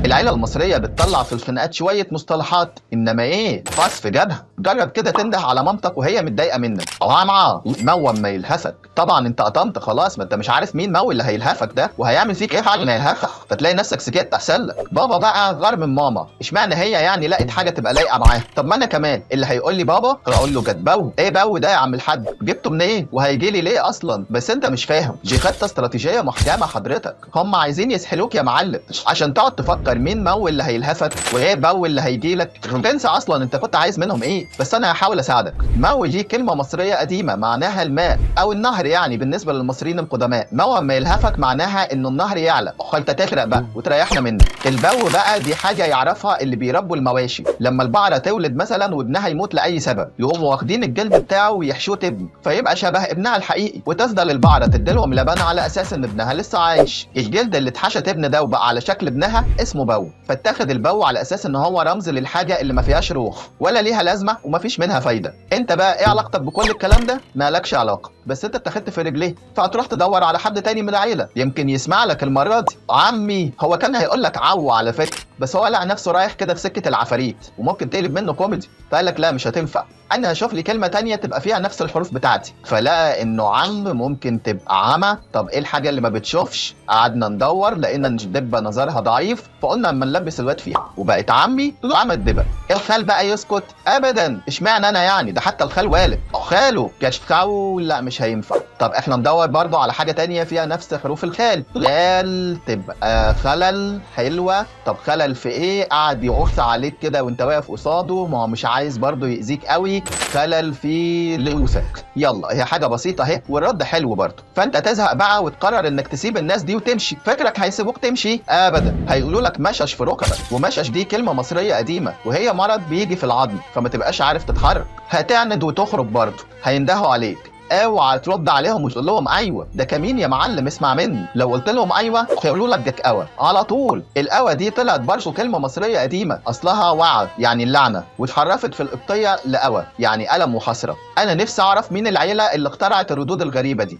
العيله المصريه بتطلع في الخناقات شويه مصطلحات، انما ايه فاس في جبهه. جرب كده تنده على مامتك وهي متضايقه منك، طالعه موم ما يلهفك. طبعا انت قطمت خلاص، ما انت مش عارف مين مو اللي هيلهفك ده وهيعمل فيك ايه بعد ما يلهفك، فتلاقي نفسك سكت احسن لك. بابا بقى غار من ماما، اشمعنى هي يعني لقت حاجه تبقى لايقه معاها؟ طب ما انا كمان اللي هيقول لي بابا اقول له جد بو. ايه بو ده يا عم الحاج؟ جبته منين وهيجي لي ليه اصلا؟ بس انت مش فاهم، دي خطه استراتيجيه محكمه حضرتك. هم عايزين يسحلوك يا معلم عشان تقعد تفكر مين مو اللي هيلهفك وايه بو اللي هيجي لك، تنسى اصلا انت كنت عايز منهم ايه. بس انا هحاول اساعدك. مو دي كلمه مصريه قديمه معناها الماء او النهر، يعني بالنسبه للمصريين القدماء. مو ما يلهفك معناها انه النهر يعلى، خلت تغرق بقى وتريحنا منه. البو بقى دي حاجه يعرفها اللي بيربوا المواشي، لما البقره تولد مثلا وابنها يموت لاي سبب، يقوموا واخدين الجلد بتاعه ويحشوه تبن فيبقى شبه ابنها الحقيقي، وتفضل البقره تديلهم لبن على اساس ان ابنها لسه عايش. الجلد اللي اتحشى تبن ده وبقى على شكل ابنها اسمه بو، فاتخذ البو على اساس ان هو رمز للحاجه اللي ما فيهاش روح ولا ليها لازمه وما فيش منها فايده. انت بقى ايه علاقتك بكل الكلام ده؟ مالكش علاقه، بس انت اتخذت في رجليه فهتروح تدور على حد تاني من العيله يمكن يسمع لك المره دي. عمي هو كان هيقول لك عو على فكره، بس هو لقى نفسه رايح كده في سكه العفاريت وممكن تقلب منه كوميدي، فقال لك لا مش هتنفع، انا هشوف لي كلمه تانية تبقى فيها نفس الحروف بتاعتي. فلقى انه عم ممكن تبقى عمى. طب ايه الحاجه اللي ما بتشوفش؟ قعدنا ندور لقينا ان الدبه نظرها ضعيف، فقلنا اما نلبس الواد فيها وبقت عمي عمى الدبه. الخال بقى يسكت ابدا، اشمعنى انا يعني؟ ده حتى الخال والد خاله كشخاو، لا مش هينفع. طب احنا ندور برضو على حاجه تانية فيها نفس حروف الخال. خال تبقى خلل، حلوه. طب خلل في ايه؟ قعد يقص عليك كده وانت واقف قصاده، ما هو مش عايز برضو يأذيك قوي. خلل في لوسك. يلا هي حاجه بسيطه اهي والرد حلو برضو. فانت تزهق بقى وتقرر انك تسيب الناس دي وتمشي. فكرك هيسيبوك تمشي؟ ابدا، هيقولوا لك مشش في ركبك. ومشش دي كلمه مصريه قديمه وهي مرض بيجي في العظم، فما تبقاش عارف تتحرك. هتعند وتخرج برضو، هيندهوا عليك، اوعى ترد عليهم وتقول لهم ايوه ده كمين يا معلم اسمع مني. لو قلت لهم ايوه هيقولوا لك جاك قوى على طول. القوى دي طلعت برضه كلمه مصريه قديمه، اصلها وعى يعني اللعنه، واتحرفت في القبطيه لقوى يعني الم وحسره. انا نفسي اعرف مين العيله اللي اخترعت الردود الغريبه دي.